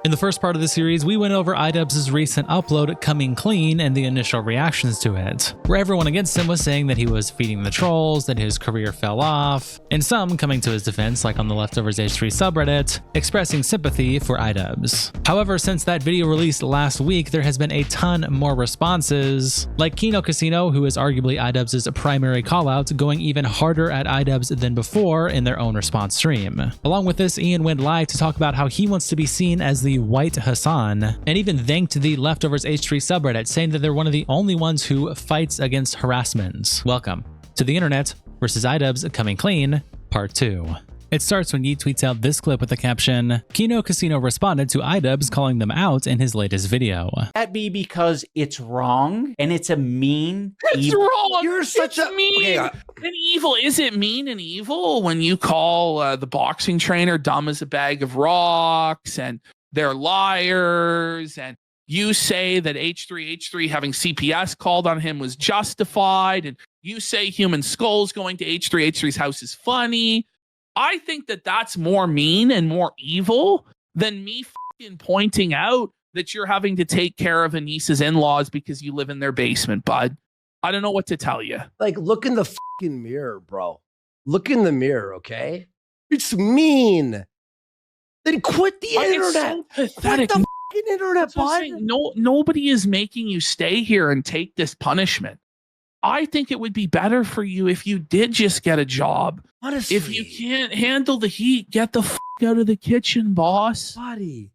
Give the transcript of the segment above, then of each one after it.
In the first part of the series, we went over iDubbbz's recent upload, Coming Clean, and the initial reactions to it, where everyone against him was saying that he was feeding the trolls, that his career fell off, and some coming to his defense, like on the LeftoversH3 subreddit, expressing sympathy for iDubbbz. However, since that video released last week, there has been a ton more responses, like Kino Casino, who is arguably iDubbbz's primary callout, going even harder at iDubbbz than before in their own response stream. Along with this, Ian went live to talk about how he wants to be seen as the white Hasan, and even thanked the LeftoversH3 subreddit, saying that they're one of the only ones who fights against harassment. Welcome to the internet versus iDubbbz Coming Clean, Part 2. It starts when Yeet tweets out this clip with the caption, Kino Casino responded to iDubbbz calling them out in his latest video. That be because it's wrong and it's a mean. It's evil. wrong. You're such it's a mean and evil. Is it mean and evil when you call the boxing trainer dumb as a bag of rocks and they're liars, and you say that H3 having CPS called on him was justified, and you say human skulls going to H3's house is funny? I think that that's more mean and more evil than me fucking pointing out that you're having to take care of Anisa's in-laws because you live in their basement, bud. I don't know what to tell you. Like, look in the fucking mirror, bro. Look in the mirror, okay? It's mean. Then quit the internet. So quit the fucking internet, bud. Nobody is making you stay here and take this punishment. I think it would be better for you if you did just get a job. Honestly. If you can't handle the heat, get the fuck out of the kitchen, boss. Buddy.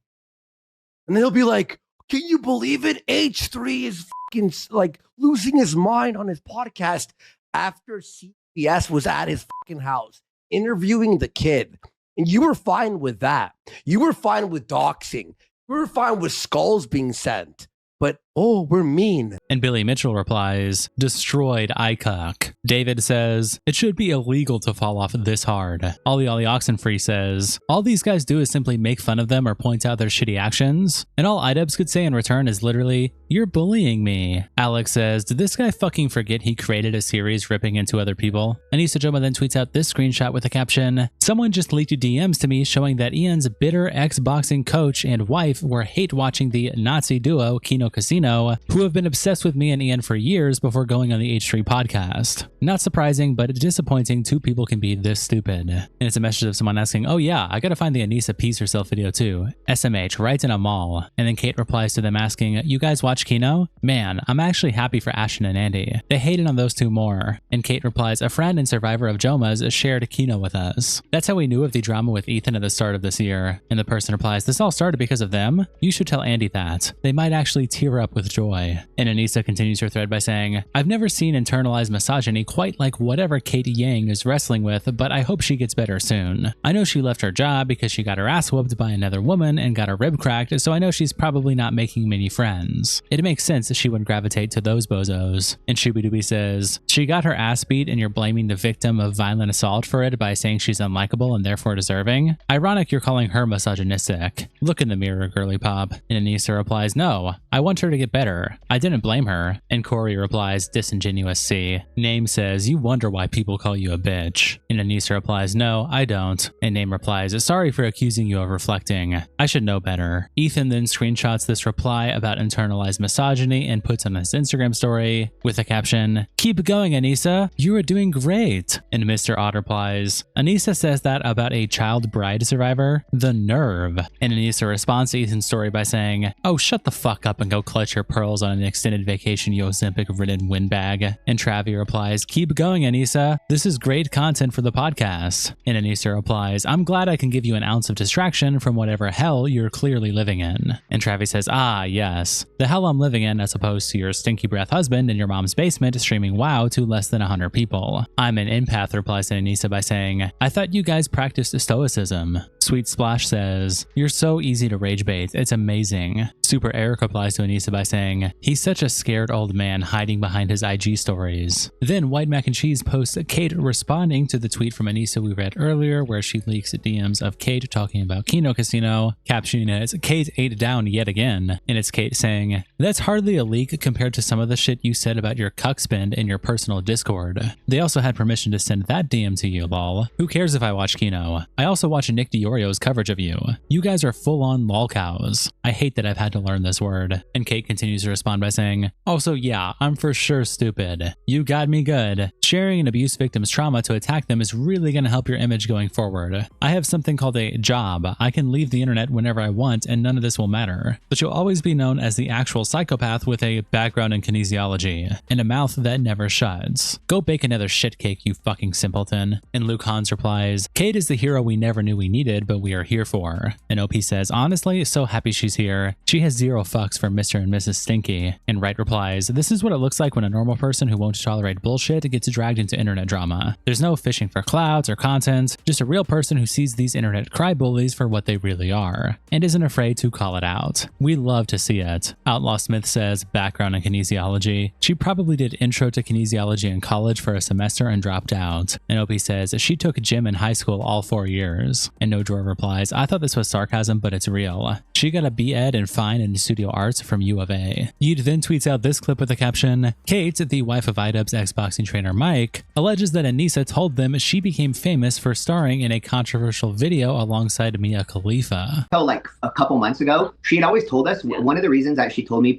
And then he'll be like, can you believe it? H3 is fucking like losing his mind on his podcast after CPS was at his fucking house interviewing the kid. And you were fine with that. You were fine with doxing. You were fine with skulls being sent. But, oh, we're mean. And Billy Mitchell replies, destroyed iCock. David says, it should be illegal to fall off this hard. Ollie Oxenfree says, all these guys do is simply make fun of them or point out their shitty actions. And all iDubbbz could say in return is literally, you're bullying me. Alex says, did this guy fucking forget he created a series ripping into other people? Anisa Joma then tweets out this screenshot with the caption, someone just leaked DMs to me showing that Ian's bitter ex-boxing coach and wife were hate watching the Nazi duo Kino Casino, who have been obsessed with me and Ian for years before going on the H3 podcast. Not surprising, but disappointing two people can be this stupid. And it's a message of someone asking, oh yeah, I gotta find the Anisa Peace Herself video too. SMH, right in a mall. And then Kate replies to them asking, you guys watch Kino? Man, I'm actually happy for Ashton and Andy. They hated on those two more. And Kate replies, a friend and survivor of Joma's shared Kino with us. That's how we knew of the drama with Ethan at the start of this year. And the person replies, this all started because of them? You should tell Andy that. They might actually tear up with joy. And Anisa continues her thread by saying, I've never seen internalized misogyny quite like whatever Kate Yang is wrestling with, but I hope she gets better soon. I know she left her job because she got her ass whooped by another woman and got her rib cracked, so I know she's probably not making many friends. It makes sense that she would gravitate to those bozos. And Shooby says, she got her ass beat and you're blaming the victim of violent assault for it by saying she's unlikable and therefore deserving? Ironic you're calling her misogynistic. Look in the mirror, girly pop. And Anisa replies, no, I want her to get better. I didn't blame her. And Corey replies, disingenuous C. Name says, you wonder why people call you a bitch. And Anisa replies, no, I don't. And Name replies, sorry for accusing you of reflecting. I should know better. Ethan then screenshots this reply about internalized misogyny and puts on his Instagram story with a caption, keep going, Anisa. You are doing great. And Mr. Odd replies, Anisa says that about a child bride survivor? The nerve. And Anisa responds to Ethan's story by saying, oh, shut the fuck up and go clutch your pearls on an extended vacation, you Ozempic-ridden windbag. And Travi replies, keep going, Anisa. This is great content for the podcast. And Anisa replies, I'm glad I can give you an ounce of distraction from whatever hell you're clearly living in. And Travi says, ah, yes. The hell I'm living in as opposed to your stinky breath husband in your mom's basement streaming WoW to less than 100 people. I'm an empath, replies to Anisa by saying, I thought you guys practiced stoicism. Sweet Splash says, you're so easy to rage bait. It's amazing. Super Eric replies to Anisa by saying, he's such a scared old man hiding behind his IG stories. Then White Mac and Cheese posts Kate responding to the tweet from Anisa we read earlier where she leaks DMs of Kate talking about Kino Casino, captioning it, Kate ate down yet again. And it's Kate saying, that's hardly a leak compared to some of the shit you said about your cuck spend in your personal Discord. They also had permission to send that DM to you, lol. Who cares if I watch Kino? I also watch Nick DeOrio DeOrio's coverage of you. You guys are full-on lolcows. I hate that I've had to learn this word. And Kate continues to respond by saying, also, yeah, I'm for sure stupid. You got me good. Sharing an abuse victim's trauma to attack them is really going to help your image going forward. I have something called a job. I can leave the internet whenever I want and none of this will matter. But you'll always be known as the actual psychopath with a background in kinesiology and a mouth that never shuts. Go bake another shit cake, you fucking simpleton. And Luke Hans replies, Kate is the hero we never knew we needed, but we are here for. And OP says, honestly, so happy she's here. She has zero fucks for Mr. and Mrs. Stinky. And Wright replies, this is what it looks like when a normal person who won't tolerate bullshit gets dragged into internet drama. There's no fishing for clouds or content, just a real person who sees these internet cry bullies for what they really are, and isn't afraid to call it out. We love to see it. Outlaw Smith says, background in kinesiology. She probably did intro to kinesiology in college for a semester and dropped out. And OP says, she took gym in high school all 4 years. And No Drawer replies, I thought this was sarcasm, but it's real. She got a B.Ed in Fine and Studio Arts from U of A. Yeet then tweets out this clip with the caption, Kate, the wife of iDubbbz ex-boxing trainer Mike, alleges that Anisa told them she became famous for starring in a controversial video alongside Mia Khalifa. So like a couple months ago, she had always told us one of the reasons that she told me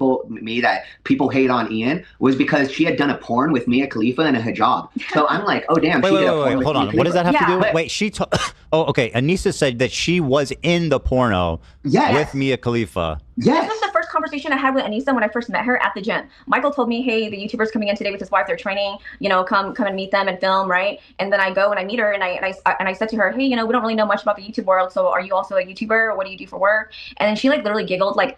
that people hate on Ian was because she had done a porn with Mia Khalifa in a hijab. So I'm like, oh damn. Wait, hold on. What does that have to do with? Wait, oh, okay. Anisa said that she was in the porno with Mia Khalifa. Yes. This was the first conversation I had with Anisa when I first met her at the gym. Michael told me, hey, the YouTuber's coming in today with his wife. They're training, you know, come and meet them and film, right? And then I go and I meet her and I said to her, hey, you know, we don't really know much about the YouTube world. So are you also a YouTuber? What do you do for work? And then she like literally giggled like,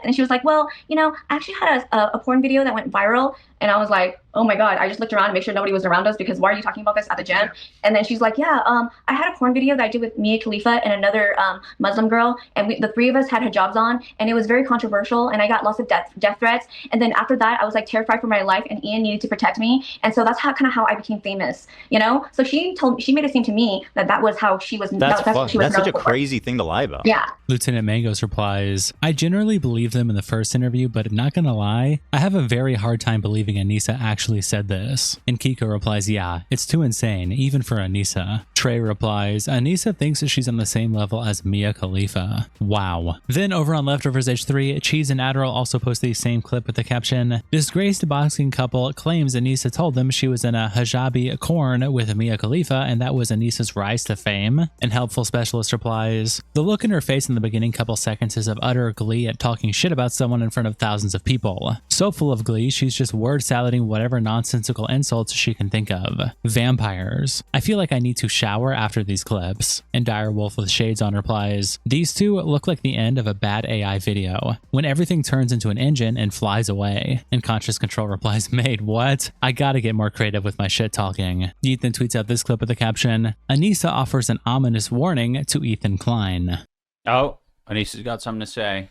and she was like, well, you know, I actually had a porn video that went viral. And I was like, oh my God, I just looked around to make sure nobody was around us because why are you talking about this at the gym? And then she's like, yeah, I had a porn video that I did with Mia Khalifa and another Muslim girl. And the three of us had hijabs on and it was very controversial and I got lots of death threats. And then after that, I was like terrified for my life and Ian needed to protect me. And so that's kind of how I became famous, you know? So she made it seem to me that was how she was. That's such a for. crazy thing to lie about. Yeah. Lieutenant Mangos replies, I generally believe them in the first interview, but not gonna lie, I have a very hard time believing Anisa actually said this. And Kiko replies, yeah, it's too insane, even for Anisa. Trey replies, Anisa thinks that she's on the same level as Mia Khalifa. Wow. Then over on LeftoversH3, Cheese and Adderall also post the same clip with the caption, disgraced boxing couple claims Anisa told them she was in a hijabi corn with Mia Khalifa and that was Anisa's rise to fame. And Helpful Specialist replies, the look in her face in the beginning couple seconds is of utter glee at talking shit about someone in front of thousands of people. So full of glee, she's just word salading whatever nonsensical insults she can think of. Vampires. I feel like I need to shower after these clips. And Direwolf with shades on replies, these two look like the end of a bad AI video, when everything turns into an engine and flies away. And Conscious Control replies, mate, what? I gotta get more creative with my shit talking. Ethan tweets out this clip with the caption, Anisa offers an ominous warning to Ethan Klein. Oh, Anisa's got something to say.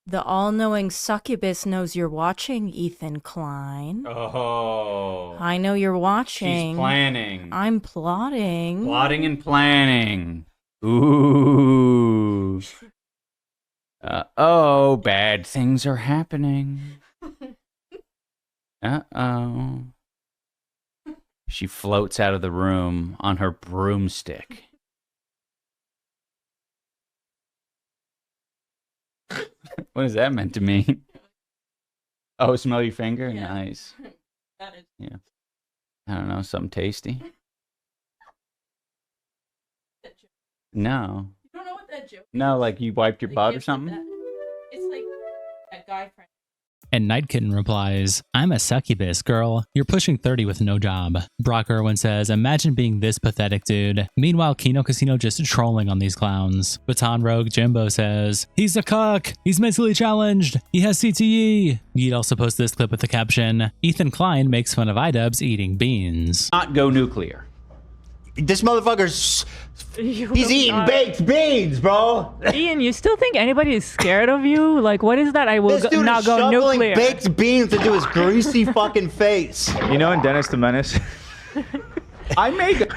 The all-knowing succubus knows you're watching, Ethan Klein. Oh. I know you're watching. She's planning. I'm plotting. Plotting and planning. Ooh. Uh-oh, bad things are happening. Uh-oh. She floats out of the room on her broomstick. What is that meant to mean? Oh, smell your finger? Yeah. Nice. Yeah. I don't know, something tasty? No. You don't know what that joke is? No, like you wiped your butt or something? It's like that guy friend. And Night Kitten replies, I'm a succubus, girl. You're pushing 30 with no job. Brock Irwin says, imagine being this pathetic, dude. Meanwhile, Kino Casino just trolling on these clowns. Baton Rogue Jimbo says, he's a cuck. He's mentally challenged. He has CTE. You'd also post this clip with the caption, Ethan Klein makes fun of iDubbbz eating beans. Not go nuclear. This motherfucker's... He's eating baked beans, bro. Ian, you still think anybody is scared of you? Like, what is that? I will this dude not is go shoveling nuclear. Baked beans into his greasy fucking face. You know in Dennis the Menace? I make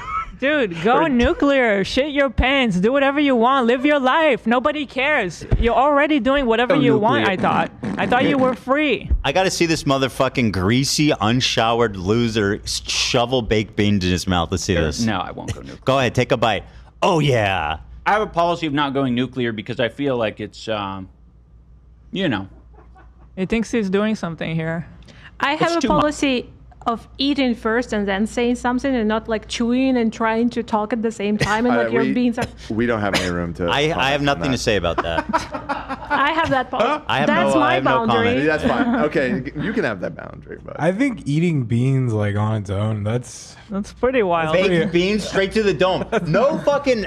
Dude, go nuclear. Shit your pants. Do whatever you want. Live your life. Nobody cares. You're already doing whatever you want, I thought. I thought you were free. I gotta see this motherfucking greasy, unshowered loser shovel baked beans in his mouth. Let's see this. No, I won't go nuclear. Go ahead, take a bite. Oh, yeah. I have a policy of not going nuclear because I feel like it's, you know. He thinks he's doing something here. I have a policy of eating first and then saying something and not like chewing and trying to talk at the same time and like your beans are... We don't have any room to... I have nothing to say about that. I have that policy. That's my boundary. No, that's fine. Okay, you can have that boundary. But I think eating beans like on its own, that's pretty wild. Baked beans straight to the dome. No fucking...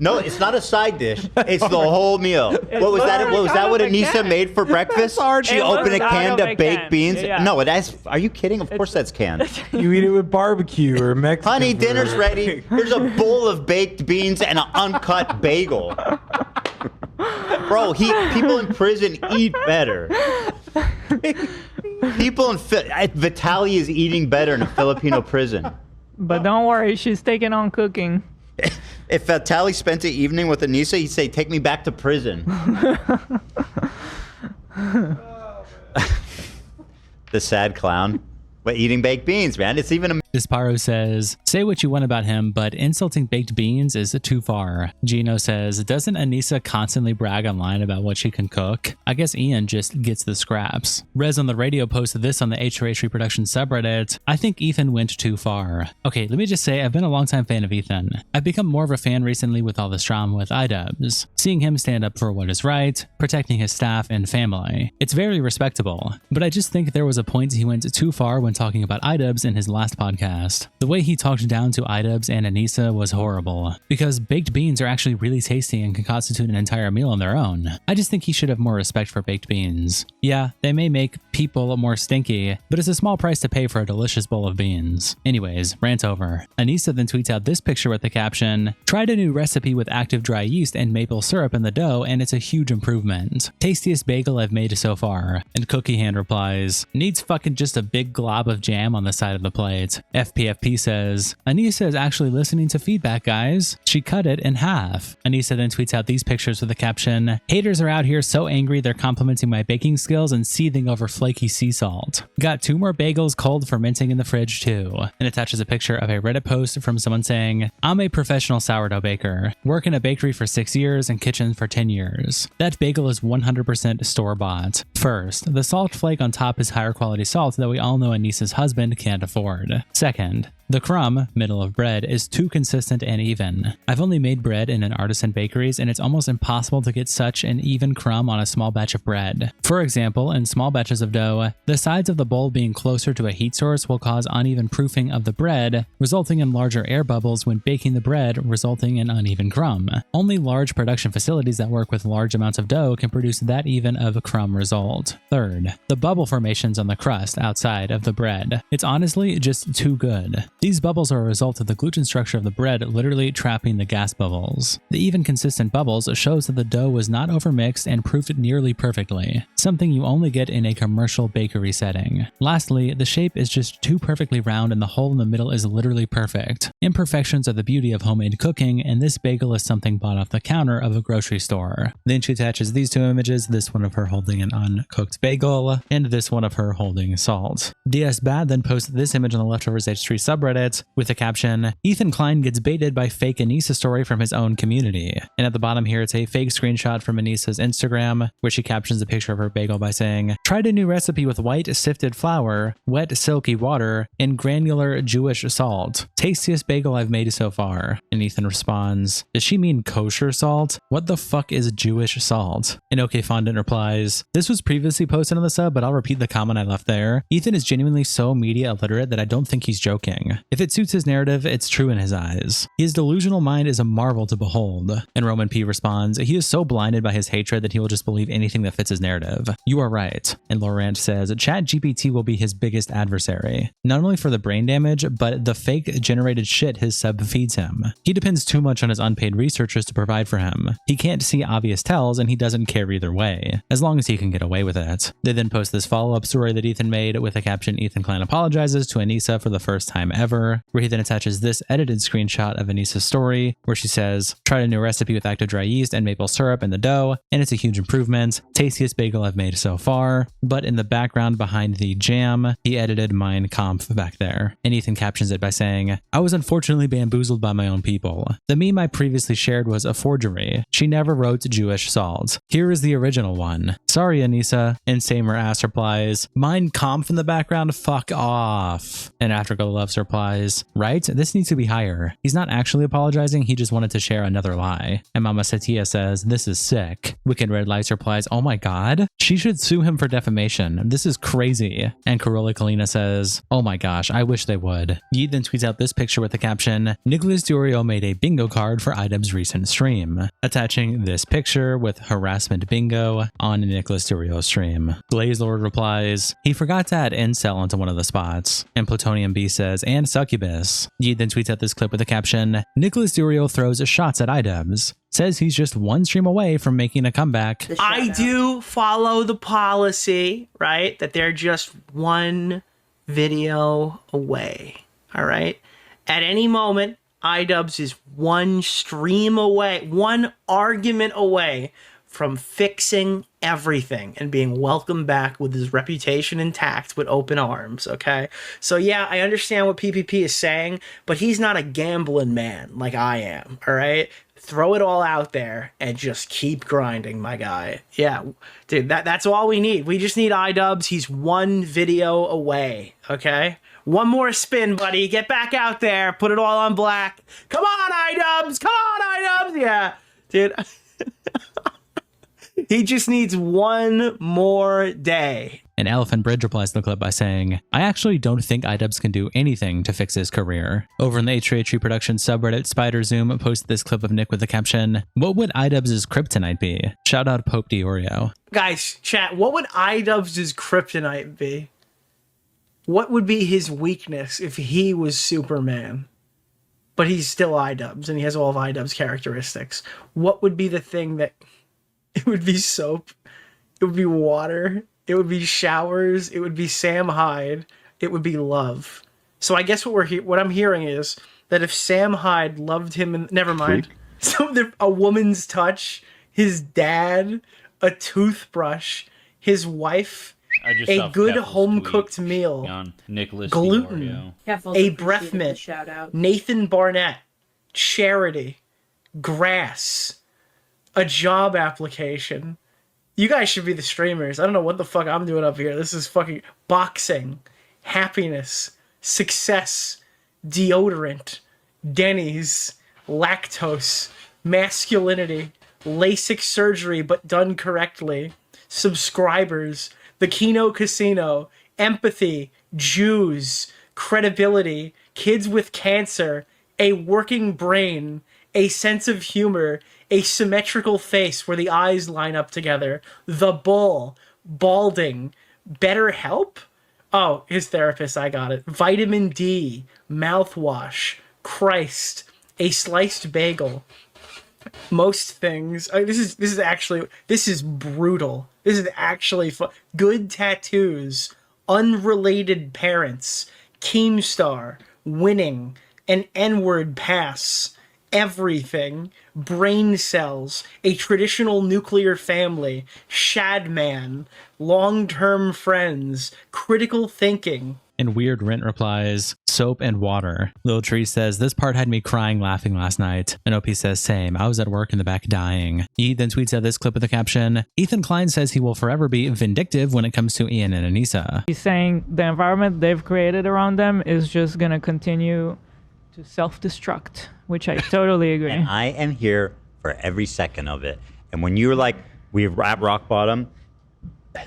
No, it's not a side dish. It's the whole meal. What was that? What Anisa made for breakfast? She opened a can of baked beans. Yeah. No, that's. Are you kidding? Of course, that's canned. You eat it with barbecue or Mexican. Honey, food. dinner's ready. Here's a bowl of baked beans and an uncut bagel. Bro, people in prison eat better. People in Vitaly is eating better in a Filipino prison. But don't worry, she's taking on cooking. If Vitaly spent the evening with Anisa, he'd say, "Take me back to prison." The sad clown. But eating baked beans, man. It's even a... Disparo says, say what you want about him, but insulting baked beans is too far. Gino says, doesn't Anisa constantly brag online about what she can cook? I guess Ian just gets the scraps. Rez on the radio posted this on the H3 Production subreddit. I think Ethan went too far. Okay, let me just say, I've been a longtime fan of Ethan. I've become more of a fan recently with all this drama with iDubbbz. Seeing him stand up for what is right, protecting his staff and family. It's very respectable. But I just think there was a point he went too far when talking about iDubbbz in his last podcast. The way he talked down to iDubbbz and Anisa was horrible, because baked beans are actually really tasty and can constitute an entire meal on their own. I just think he should have more respect for baked beans. Yeah, they may make people more stinky, but it's a small price to pay for a delicious bowl of beans. Anyways, rant over. Anisa then tweets out this picture with the caption, tried a new recipe with active dry yeast and maple syrup in the dough and it's a huge improvement. Tastiest bagel I've made so far. And Cookie Hand replies, needs fucking just a big glob of jam on the side of the plate. FPFP says, Anisa is actually listening to feedback, guys. She cut it in half. Anisa then tweets out these pictures with the caption, haters are out here so angry they're complimenting my baking skills and seething over flaky sea salt. Got 2 more bagels cold fermenting in the fridge too. And attaches a picture of a Reddit post from someone saying, I'm a professional sourdough baker. Work in a bakery for 6 years and kitchen for 10 years. That bagel is 100% store-bought. First, the salt flake on top is higher quality salt that we all know Anisa's husband can't afford. Second, the crumb, middle of bread, is too consistent and even. I've only made bread in an artisan bakeries and it's almost impossible to get such an even crumb on a small batch of bread. For example, in small batches of dough, the sides of the bowl being closer to a heat source will cause uneven proofing of the bread, resulting in larger air bubbles when baking the bread, resulting in uneven crumb. Only large production facilities that work with large amounts of dough can produce that even of a crumb result. Third, the bubble formations on the crust outside of the bread. It's honestly just too good. These bubbles are a result of the gluten structure of the bread literally trapping the gas bubbles. The even consistent bubbles shows that the dough was not overmixed and proofed nearly perfectly, something you only get in a commercial bakery setting. Lastly, the shape is just too perfectly round and the hole in the middle is literally perfect. Imperfections are the beauty of homemade cooking, and this bagel is something bought off the counter of a grocery store. Then she attaches these 2 images, this one of her holding an uncooked bagel, and this one of her holding salt. DS Bad then posted this image on the LeftoversH3 subreddit with the caption, Ethan Klein gets baited by fake Anisa story from his own community. And at the bottom here, it's a fake screenshot from Anisa's Instagram, where she captions a picture of her bagel by saying, tried a new recipe with white sifted flour, wet silky water, and granular Jewish salt. Tastiest bagel I've made so far. And Ethan responds, does she mean kosher salt? What the fuck is Jewish salt? And OK Fondant replies, this was previously posted on the sub, but I'll repeat the comment I left there. Ethan is genuinely so media illiterate that I don't think he's joking. If it suits his narrative, it's true in his eyes. His delusional mind is a marvel to behold. And Roman P responds, he is so blinded by his hatred that he will just believe anything that fits his narrative. You are right. And Laurent says, ChatGPT will be his biggest adversary. Not only for the brain damage, but the fake generated shit his sub feeds him. He depends too much on his unpaid researchers to provide for him. He can't see obvious tells and he doesn't care either way, as long as he can get away with it. They then post this follow-up story that Ethan made with the caption, Ethan Klein apologizes to Anisa for the first time ever. ever, where he then attaches this edited screenshot of Anisa's story, where she says, tried a new recipe with active dry yeast and maple syrup in the dough, and it's a huge improvement. Tastiest bagel I've made so far. But in the background behind the jam, he edited Mein Kampf back there. And Ethan captions it by saying, I was unfortunately bamboozled by my own people. The meme I previously shared was a forgery. She never wrote Jewish salt. Here is the original one. Sorry, Anisa. And Samer ass replies, Mein Kampf in the background? Fuck off. And Africa Loves replies, right? This needs to be higher. He's not actually apologizing, he just wanted to share another lie. And Mama Satya says, this is sick. Wicked Red Lights replies, oh my god. She should sue him for defamation. This is crazy. And Corolla Kalina says, oh my gosh, I wish they would. Yeet then tweets out this picture with the caption, Nicholas DeOrio made a bingo card for iDubbbz recent stream, attaching this picture with harassment bingo on Nicholas DeOrio's stream. Glazelord replies, he forgot to add incel onto one of the spots. And Plutonium B says, and succubus. Yeet then tweets out this clip with the caption, Nicholas DeOrio throws shots at iDubbbz. Says he's just one stream away from making a comeback. I do follow the policy, right? That they're just one video away, all right? At any moment, iDubbbz is one stream away, one argument away from fixing everything and being welcomed back with his reputation intact with open arms, okay? So yeah, I understand what PPP is saying, but he's not a gambling man like I am, all right? Throw it all out there and just keep grinding, my guy. Yeah, dude, that's all we need. We just need iDubbbz. He's one video away, okay? One more spin, buddy. Get back out there. Put it all on black. Come on, iDubbbz. Come on, iDubbbz. Yeah, dude. He just needs one more day. And Elephant Bridge replies to the clip by saying, I actually don't think iDubbbz can do anything to fix his career. Over in the H3H3 production subreddit, Spider Zoom posted this clip of Nick with the caption, what would iDubbbz's kryptonite be? Shout out Pope DeOrio. Guys, chat, what would iDubbbz's kryptonite be? What would be his weakness if he was Superman? But he's still iDubbbz and he has all of iDubbbz's characteristics. What would be the thing that... It would be soap. It would be water. It would be showers. It would be Sam Hyde. It would be love. So I guess what I'm hearing is that if Sam Hyde loved him, and never mind. So a woman's touch, his dad, a toothbrush, his wife, a good home-cooked meal, gluten, a breath mint, Nathan Barnett, charity, grass, a job application. You guys should be the streamers. I don't know what the fuck I'm doing up here. This is fucking boxing, happiness, success, deodorant, Denny's, lactose, masculinity, LASIK surgery but done correctly, subscribers, the Kino Casino, empathy, Jews, credibility, kids with cancer, a working brain, a sense of humor, a symmetrical face where the eyes line up together, the bull, balding, BetterHelp? Oh, his therapist, I got it. Vitamin D, mouthwash, Christ, a sliced bagel. Most things. This is brutal. This is actually good tattoos, unrelated parents, Keemstar, winning, an N-word pass, everything, brain cells, a traditional nuclear family, Shadman, long-term friends, critical thinking. And Weird Rent replies, soap and water. Little Tree says, this part had me crying laughing last night. And OP says, same. I was at work in the back dying. He then tweets out this clip with the caption, Ethan Klein says he will forever be vindictive when it comes to Ian and Anisa. He's saying the environment they've created around them is just going to continue to self-destruct, which I totally agree. And I am here for every second of it. And when you're like, we're at rock bottom,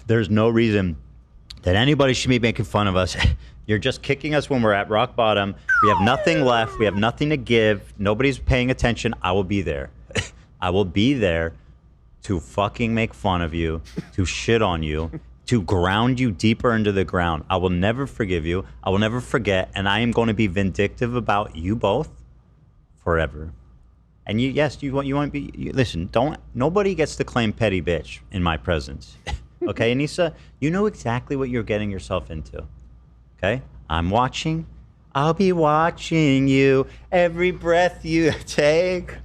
there's no reason that anybody should be making fun of us. You're just kicking us when we're at rock bottom. We have nothing left. We have nothing to give. Nobody's paying attention. I will be there. I will be there to fucking make fun of you, to shit on you, to ground you deeper into the ground. I will never forgive you. I will never forget. And I am going to be vindictive about you both forever. And you want to be, listen, nobody gets to claim petty bitch in my presence. Okay, Anisa, you know exactly what you're getting yourself into. Okay, I'm watching. I'll be watching you every breath you take.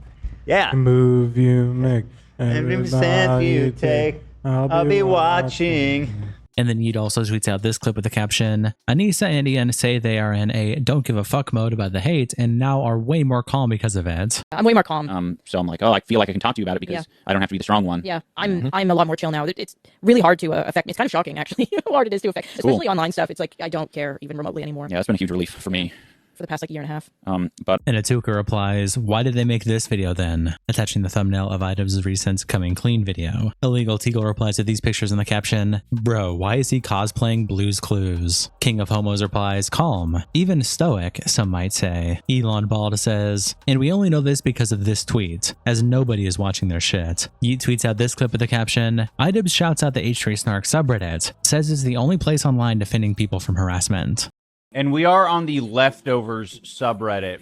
Yeah. Move you make. Every step you take. I'll be watching. And then Yeet also tweets out this clip with the caption, Anisa and Ian say they are in a don't give a fuck mode about the hate and now are way more calm because of it. I'm way more calm. So I'm like, oh, I feel like I can talk to you about it because I don't have to be the strong one. Yeah, I'm a lot more chill now. It's really hard to affect me. It's kind of shocking, actually, how hard it is to affect. Especially online stuff. It's like, I don't care even remotely anymore. Yeah, that's been a huge relief for me. For the past like year and a half. And Atuka replies, why did they make this video then? Attaching the thumbnail of iDubbbz's recent Coming Clean video. Illegal Teagle replies to these pictures in the caption, bro, why is he cosplaying Blue's Clues? King of Homos replies, calm, even stoic, some might say. Elon Bald says, and we only know this because of this tweet, as nobody is watching their shit. Yeet tweets out this clip with the caption, iDubbbz shouts out the H3 Snark subreddit, says it's the only place online defending people from harassment. And we are on the Leftovers subreddit,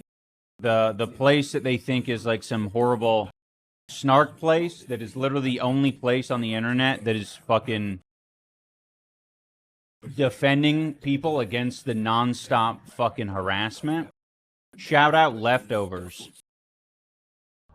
the place that they think is like some horrible snark place that is literally the only place on the internet that is fucking defending people against the nonstop fucking harassment. Shout out Leftovers.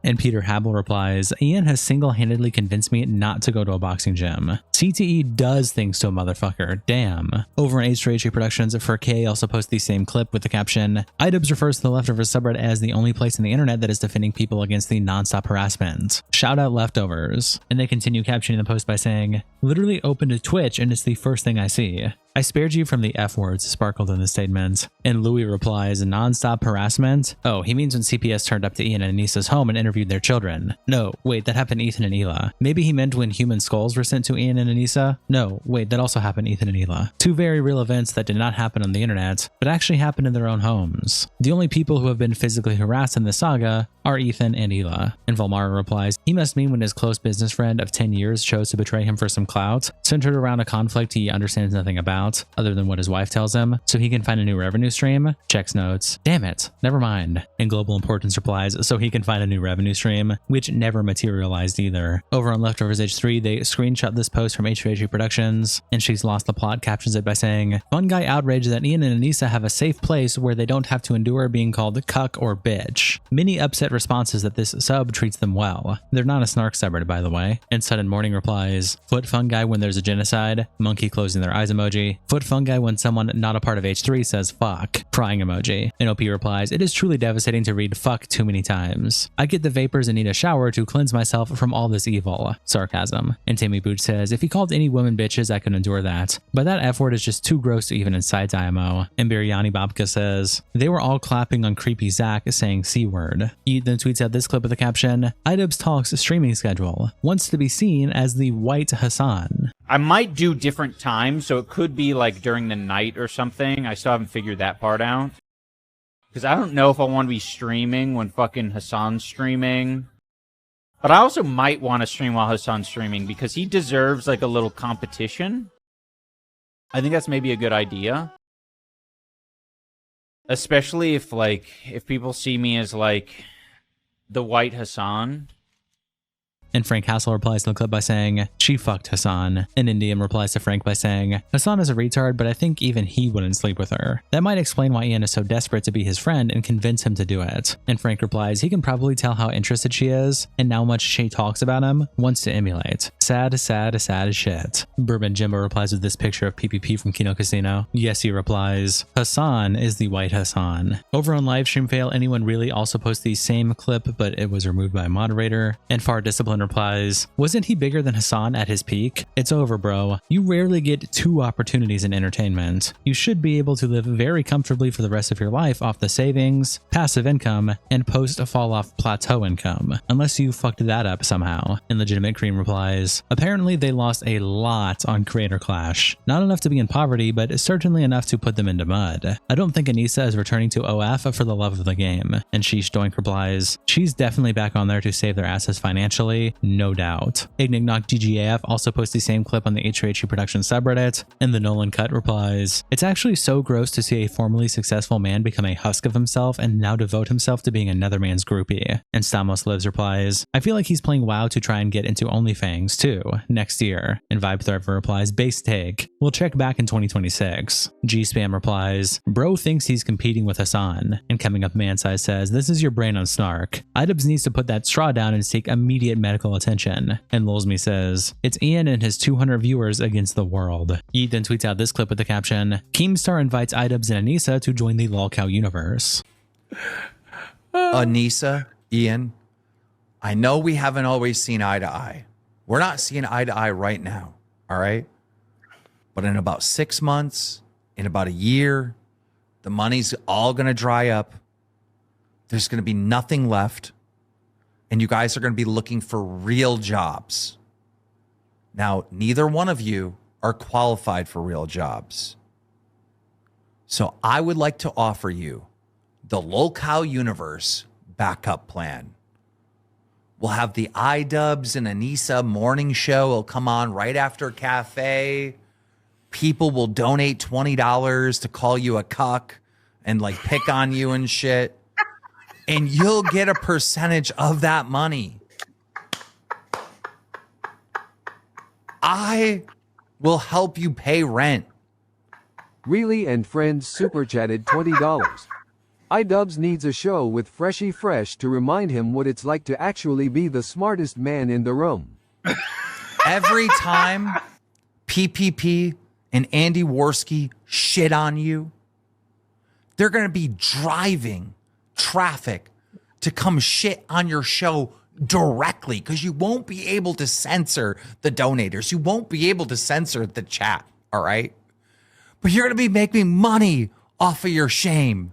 And Peter Habel replies, Ian has single-handedly convinced me not to go to a boxing gym. CTE does things to a motherfucker, damn. Over on H3 Productions, 4K also posts the same clip with the caption, iDubbbz refers to the Leftovers subreddit as the only place on the internet that is defending people against the non-stop harassment. Shout out Leftovers. And they continue captioning the post by saying, literally opened to Twitch and it's the first thing I see. I spared you from the F words sparkled in the statement. And Louis replies, non-stop harassment? Oh, he means when CPS turned up to Ian and Anisa's home and interviewed their children. No, wait, that happened to Ethan and Hila. Maybe he meant when human skulls were sent to Ian and Anisa? No, wait, that also happened to Ethan and Hila. Two very real events that did not happen on the internet, but actually happened in their own homes. The only people who have been physically harassed in this saga are Ethan and Hila. And Volmara replies, he must mean when his close business friend of 10 years chose to betray him for some clout, centered around a conflict he understands nothing about, other than what his wife tells him, so he can find a new revenue stream? Checks notes. Damn it, never mind. And Global Importance replies, so he can find a new revenue stream, which never materialized either. Over on Leftovers H3, they screenshot this post from H3 Productions, and She's Lost the Plot captions it by saying, fun guy outraged that Ian and Anisa have a safe place where they don't have to endure being called cuck or bitch. Many upset responses that this sub treats them well. They're not a snark subreddit, by the way. And Sudden Morning replies, foot fungi when there's a genocide, monkey closing their eyes emoji, foot fungi when someone not a part of H3 says fuck, crying emoji. And OP replies, it is truly devastating to read fuck too many times. I get the vapors and need a shower to cleanse myself from all this evil. Sarcasm. And Timmy Booch says, if he called any women bitches, I could endure that. But that F word is just too gross to even incite IMO. And Biryani Babka says, they were all clapping on creepy Zach saying C word. He then tweets out this clip with the caption, iDubbbz talks streaming schedule, wants to be seen as the white Hasan. I might do different times, so it could be like during the night or something. I still haven't figured that part out. Because I don't know if I want to be streaming when fucking Hasan's streaming. But I also might want to stream while Hasan's streaming because he deserves like a little competition. I think that's maybe a good idea. Especially if people see me as like the white Hasan. And Frank Hassel replies to the clip by saying, she fucked Hasan. And Indian replies to Frank by saying, Hasan is a retard, but I think even he wouldn't sleep with her. That might explain why Ian is so desperate to be his friend and convince him to do it. And Frank replies, he can probably tell how interested she is and how much she talks about him, wants to emulate. Sad, sad, sad as shit. Bourbon Jimbo replies with this picture of PPP from Kino Casino. Yes, he replies, Hasan is the white Hasan. Over on Livestream Fail, anyone really also posts the same clip, but it was removed by a moderator. And Far Discipline replies, wasn't he bigger than Hasan at his peak? It's over, bro. You rarely get two opportunities in entertainment. You should be able to live very comfortably for the rest of your life off the savings, passive income, and post-fall-off plateau income, unless you fucked that up somehow. And Legitimate Cream replies, apparently they lost a lot on Creator Clash. Not enough to be in poverty, but certainly enough to put them into mud. I don't think Anisa is returning to OF for the love of the game. And Sheesh Doink replies, she's definitely back on there to save their assets financially, H3, no doubt. Ignignok GGAF also posts the same clip on the H3H3 production subreddit, and the Nolan Cut replies, "It's actually so gross to see a formerly successful man become a husk of himself and now devote himself to being another man's groupie." And Stamos Lives replies, "I feel like he's playing WoW to try and get into OnlyFans too, next year." And Vibe Thriver replies, "Base take. We'll check back in 2026. G-Spam replies, "Bro thinks he's competing with Hasan." And Coming Up Man Size says, "This is your brain on Snark. iDubbbz needs to put that straw down and seek immediate medical attention." And Lulzme says, "It's Ian and his 200 viewers against the world." Yeet then tweets out this clip with the caption, "Keemstar invites iDubbbz and Anisa to join the lolcow universe." Anisa, Ian, I know we haven't always seen eye to eye. We're not seeing eye to eye right now, all right? But in about 6 months, in about a year, the money's all going to dry up. There's going to be nothing left. And you guys are going to be looking for real jobs. Now, neither one of you are qualified for real jobs. So I would like to offer you the lolcow universe backup plan. We'll have the iDubbbz and Anisa morning show. It'll come on right after cafe. People will donate $20 to call you a cuck and like pick on you and shit. And you'll get a percentage of that money. I will help you pay rent. Really and Friends super chatted $20. iDubbbz needs a show with Freshy Fresh to remind him what it's like to actually be the smartest man in the room. Every time PPP and Andy Worski shit on you, they're going to be driving traffic to come shit on your show directly because you won't be able to censor the donators. You won't be able to censor the chat, all right? But you're going to be making money off of your shame.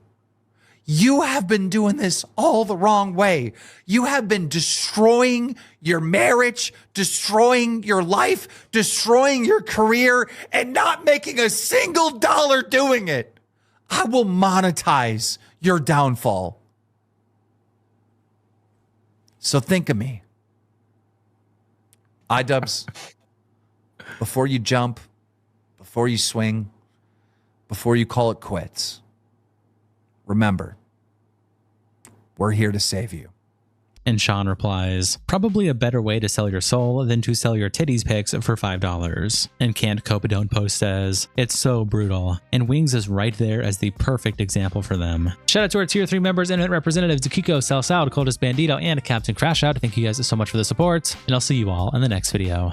You have been doing this all the wrong way. You have been destroying your marriage, destroying your life, destroying your career, and not making a single dollar doing it. I will monetize your downfall. So think of me. iDubbbz, before you jump, before you swing, before you call it quits, remember, we're here to save you. And Sean replies, "Probably a better way to sell your soul than to sell your titties pics for $5. And Can't Cope Don't Post says, "It's so brutal." And Wings is right there as the perfect example for them. Shout out to our tier 3 members, Internet Representatives, Kiko, Salsao, Coldest Bandito, and Captain Crash Out. Thank you guys so much for the support, and I'll see you all in the next video.